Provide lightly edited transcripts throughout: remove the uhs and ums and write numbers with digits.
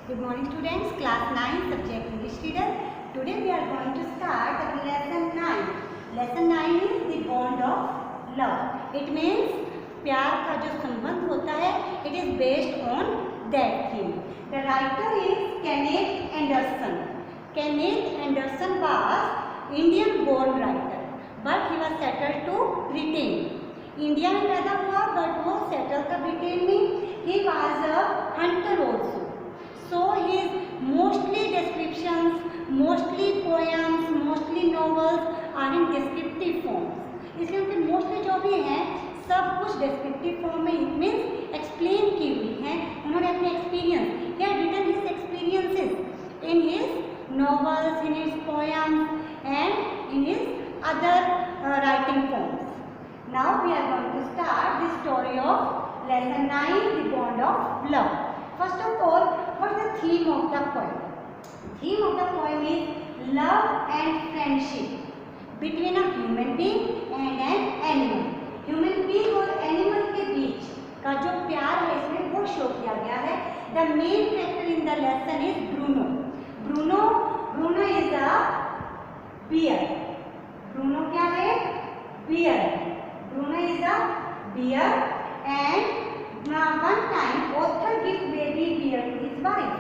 Good morning students, class 9 subject English reader. Today we are going to start our lesson 9. Lesson 9 is the bond of love. It means प्यार का जो संबंध होता है, it is based on that theme. The writer is Kenneth Anderson. Kenneth Anderson was Indian born writer, but he was settled to Britain. India में पैदा हुआ but वो सेटल था ब्रिटेन में. He was a hunter also. So his mostly descriptions, mostly poems, mostly novels are in descriptive forms. इसलिए उनके mostly जो भी हैं सब कुछ descriptive form में it means explain की हुई हैं. उन्होंने अपने experience, he had written his experiences in his novels, in his poems and in his other writing forms. Now we are going to start the story of lesson 9, the bond of love. First of all, what is the theme of the poem? Theme of the poem is love and friendship between a human being and an animal. Human being और animal के बीच का जो प्यार है इसमें वो show किया गया है. The main character in the lesson is Bruno. Bruno is a bear. Bruno क्या है? Bear. Bruno is a bear and one time author gives baby bear to his wife.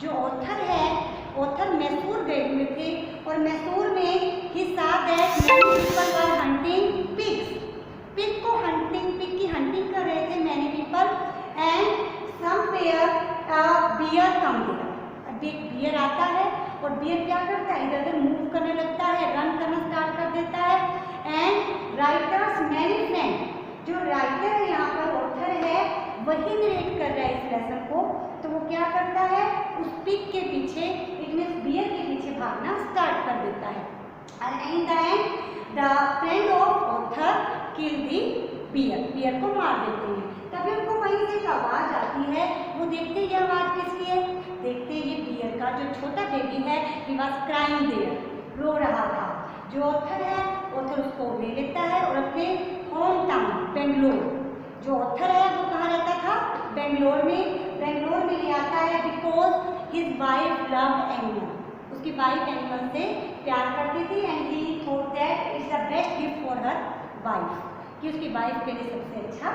जो author है, author मैसूर गए हुए थे और मैसूर में he saw that many people were hunting pigs. Pig को hunting, pig की hunting कर रहे थे many people and somewhere bear come there. एक bear आता है और bear क्या करता है? इधर उधर मूव करने लगता है, रन करना स्टार्ट कर देता है. एंड राइटर्स मैनी फ्रेंड, जो राइटर है यहाँ पर ऑथर है वही नरेट कर रहा है इस लेसन को. तो वो क्या करता है? उस पिग के पीछे, इट मींस बियर के पीछे भागना स्टार्ट कर देता है. And in the end the friend of author kill the bear को मार देते हैं. तभी उनको वहीं से एक आवाज़ आती है. वो देखते ये आवाज़ किसकी है? देखते ये बियर का जो छोटा बेबी है, ही वाज क्राइंग देयर, रो रहा था. जो ऑथर है, ऑथर उसको ले लेता है और अपने होम टाउन बेंगलोर, जो ऑथर है वो कहाँ रहता था? बेंगलोर में ले आता है because his wife loved animal. उसकी वाइफ एनिमल से प्यार करती थी and he thought that it's the best gift for her wife, कि उसकी वाइफ के लिए सबसे अच्छा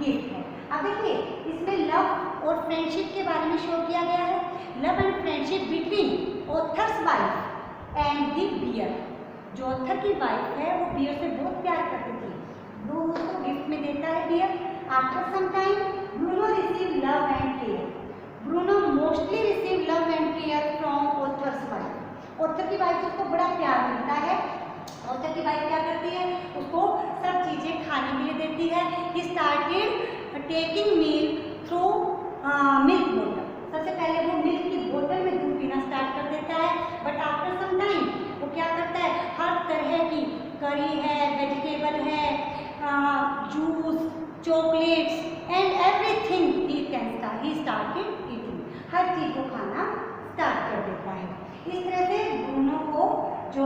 गिफ्ट है. अब देखिए इसमें लव और फ्रेंडशिप के बारे में शो किया गया है. Love and friendship between author's wife and the bear. जो ऑथर की वाइफ है वो बियर से बहुत प्यार करती थी. वो उसको गिफ्ट में देता है bear. After some time Bruno receive love and care. Bruno mostly receive love and care from author's wife. Author की वाइफ से उसको बड़ा प्यार मिलता है. ऑथर की वाइफ क्या करती है? उसको सब चीज़ें खाने के लिए देती है. He started taking milk through milk बोतल. सबसे पहले वो मिल्क की बोतल में दूध पीना स्टार्ट कर देता है. बट आफ्टर सम टाइम वो क्या करता है? हर तरह की करी है, वेजिटेबल है, juice, chocolates and everything he started eating. हर चीज़ को खाना स्टार्ट कर देता है. इस तरह से ब्रूनो को जो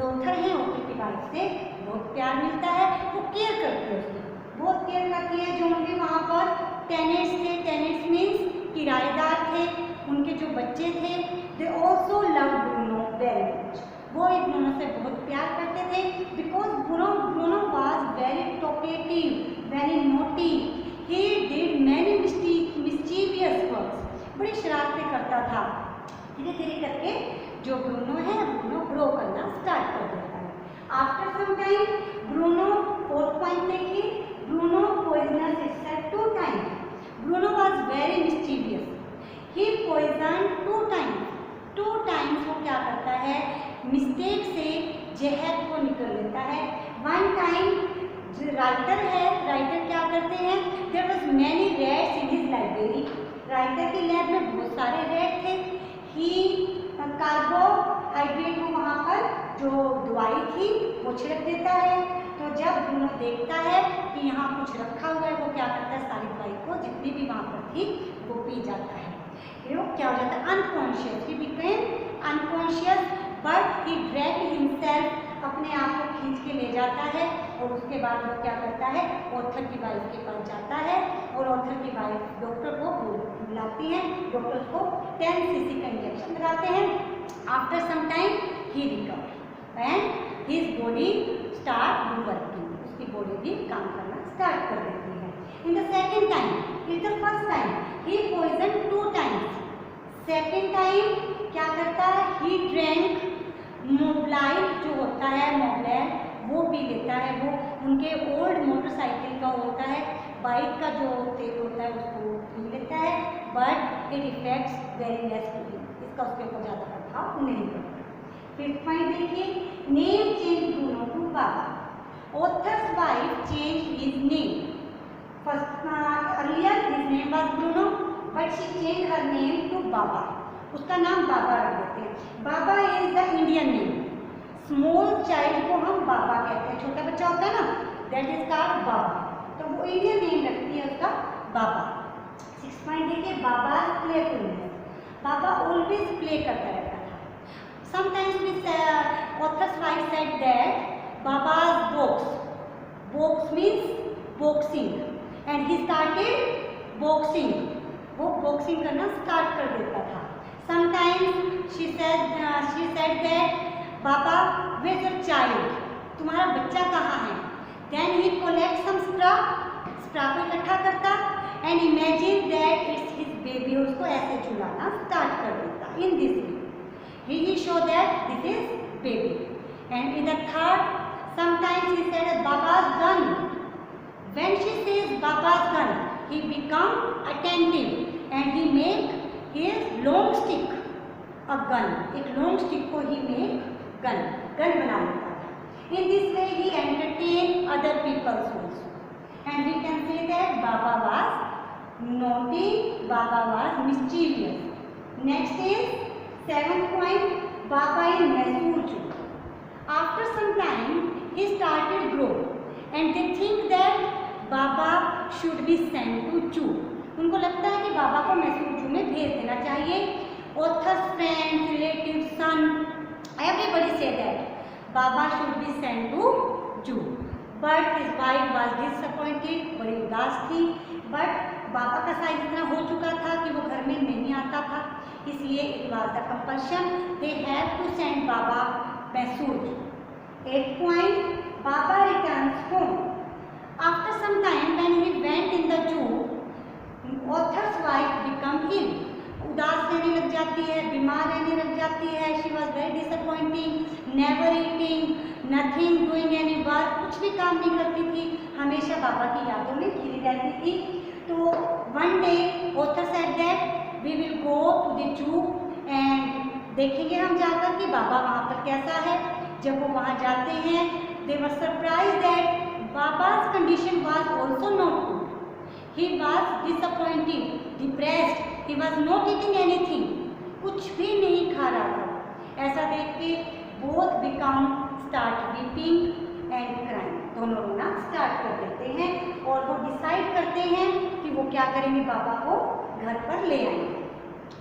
ऑथर है ऑथर की वाइफ से बहुत प्यार मिलता है. वो केयर करती है, उसकी बहुत केयर करती है. जो उनके वहाँ पर टेनेंट्स थे, टेनेंट्स मीन्स किराएदार थे, उनके जो बच्चे थे, they also love Bruno very much. वो एक दोनों से बहुत प्यार करते थे because Bruno was very talkative, very naughty. He did many mischievous works. बड़ी शरारतें करता था. धीरे धीरे करके जो ब्रूनो है ब्रूनो ग्रो करना स्टार्ट कर देता है. After some time Bruno, fourth point देखिए, Bruno poisons himself 2 times. Bruno was very mischievous. He poison 2 times. 2 times वो क्या करता है? मिस्टेक से जहर को निकल लेता है. वन टाइम जो राइटर है, राइटर क्या करते हैं? There was many rats in his library. Writer की लैब में बहुत सारे रैट थे. ही कार्बोहाइड्रेट को वहाँ पर जो दवाई थी वो छिड़क देता है. तो जब ब्रूनो देखता है कि यहाँ कुछ रखा हुआ है, वो क्या करता है? सारी दवाई को जितनी भी वहाँ पर थी वो पी जाता है. वो क्या हो जाता है? Unconscious. He became unconscious but he dragged himself अपने आप को खींच के ले जाता है और उसके बाद वो क्या करता है, ऑथर की वाइफ के पास जाता है और ऑथर की वाइफ डॉक्टर को बुलाती है। डॉक्टर को 10 cc का इंजेक्शन लगाते हैं। After some time he recover and his body start do working, उसकी बॉडी भी काम करना स्टार्ट कर देती है। In the second time, in the first time he poison 2 times, second time क्या करता है, ही ड्रैंक मोबिलाइल जो होता है, मोबिलाइल वो पी लेता है। वो उनके ओल्ड मोटरसाइकिल का होता है, बाइक का जो तेल होता है उसको पी लेता है, but it effects very less to him, इसका उसके ऊपर ज़्यादा प्रभाव नहीं पड़ता। फिफ्थ पॉइंट देखिए, name change Bruno to Baba. Author's wife change his name. First earlier his name was Bruno but she change her name to Baba, उसका नाम बाबा रख देते हैं। Baba is the Indian name. Small child को हम बाबा कहते हैं, छोटा बच्चा होता है ना, दैट इज कॉल्ड बाबा, तो वो इंडियन नेम रखती है उसका बाबा। 6 पॉइंट देखिए, Baba playfulness. Baba always play करता रहता था। Sometimes author's wife said that Baba's box means boxing and he started boxing, वो बॉक्सिंग करना स्टार्ट कर देता था। Sometimes she said that Baba where your child, तुम्हारा बच्चा कहाँ है। Then he collect some straw को इकट्ठा करता and imagine that it's his baby, उसको ऐसे झुलाना स्टार्ट कर देता। In this way he show that this is baby. And in the third, sometimes he said Baba's gun. When she says baba's gun, he become attentive and he make his long stick a gun. एक long stick को he make gun बना लेता था। In this way he entertain other people also. And we can say that Baba was naughty, Baba was mischievous. Next is 7th point, Baba in Mysore Zoo. After some time he started grow and they think that बाबा should be send to zoo. उनको लगता है कि बाबा को मैसूर जू में भेज देना चाहिए। Author's friends, relative, son, everybody से that Baba should be send to zoo, but his wife was disappointed, बड़ी उदास थी। बट बाबा का साइज इतना हो चुका था कि वो घर में नहीं आता था, इसलिए it was the compulsion, they have to send Baba Mysore zoo. 8th point, Baba returns home. After some time when he went in the zoo, author's wife become ill. उदास रहने लग जाती है, बीमार रहने लग जाती है। She was very disappointing, never eating, nothing doing any work, कुछ भी काम नहीं करती थी, हमेशा बाबा की यादों में घिरी रहती थी। तो one day author said that we will go to the zoo and देखेंगे हम जाकर कि बाबा वहाँ पर कैसा है। जब वो वहाँ जाते हैं, they were surprised that Baba's condition was also not good. He was disappointed, depressed. He was not eating anything. कुछ भी नहीं खा रहा था। ऐसा देख के both become start weeping and crying. दोनों रोना स्टार्ट कर देते हैं और वो डिसाइड करते हैं कि वो क्या करेंगे, बाबा को घर पर ले आएंगे।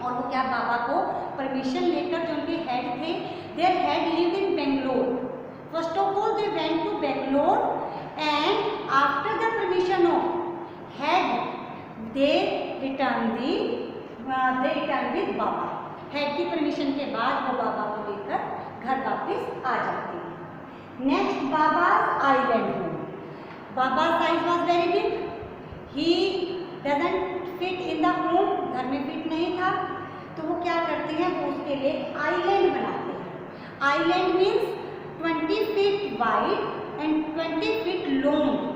और वो क्या, बाबा को परमिशन लेकर, जो उनके हेड थे, their head lived in Bangalore. First of all, they went to Bangalore. And after the permission of head, they return with Baba. Head की permission के बाद वो बाबा को लेकर घर वापस आ जाते हैं। Next, Baba's island home. Baba's size was very big. He doesn't fit in the home. घर में फिट नहीं था, तो वो क्या करते हैं, वो उसके लिए आइलैंड बनाते हैं। Island means 20 feet wide and 20 feet long.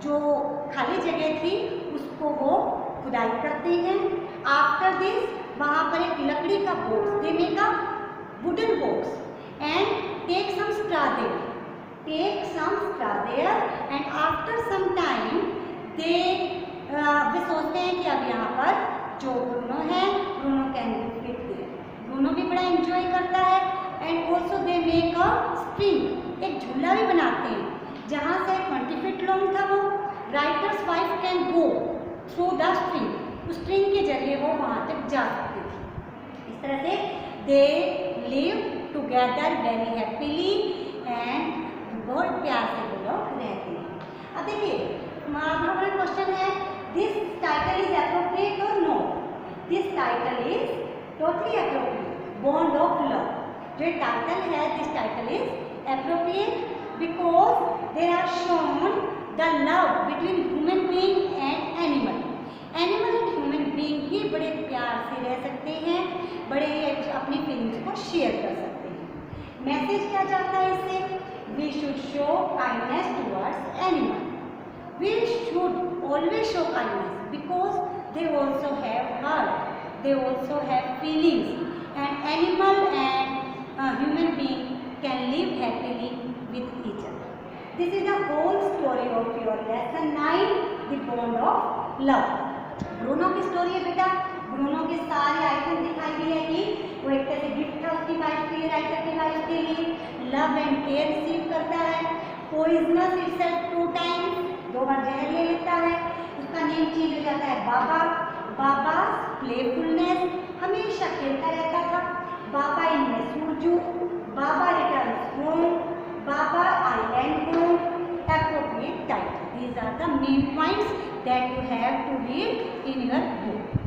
जो खाली जगह थी उसको वो खुदाई करते हैं। आफ्टर दिस वहाँ पर एक लकड़ी का box, they make a wooden box and take some straw there and after some time they वे सोचते हैं कि अब यहाँ पर जो ब्रूनो है, Bruno can be fit there. Bruno भी बड़ा एंजॉय करता है and also they make a spring, एक झूला भी बनाते हैं जहाँ से 20 feet लॉन्ग था। वो writers wife can go through the string, उस स्ट्रिंग के जरिए वो वहाँ तक जा सकती थी। इस तरह से they live together very happily and बहुत प्यार से वो लोग रहते हैं। अब देखिए हमारा क्वेश्चन है, दिस टाइटल इज एप्रोप्रिएट और no? This title is totally appropriate, bond of love. जो टाइटल है, this title is appropriate because there are shown the love between human being and animal. Animal and human being ही बड़े प्यार से रह सकते हैं, बड़े अपनी फीलिंग्स को शेयर कर सकते हैं। मैसेज क्या चाहता है इससे? We should show kindness towards animal. We should always show kindness because they also have heart, they also have feelings, and animal and human being can live happily with each other. This is the whole story of your lesson 9, the bond of love. Bruno की story है बेटा। Bruno के सारे item दिखाई दिए हैं कि वो एक तरह से गिफ्ट था उसकी वाइफ के लिए, राइटर की वाइफ के लिए, लव एंड केयर रिसीव करता है, पॉइजनस इटसेल्फ 2 टाइम्स, 2 बार जहर ले लेता है, उसका नेम चेंज हो जाता है बाबा। बाबा प्लेफुलनेस, हमेशा खेलता रहता था। बाबा इन सूरजू, Baba returns home, Baba island home, appropriate title. These are the main points that you have to read in your book.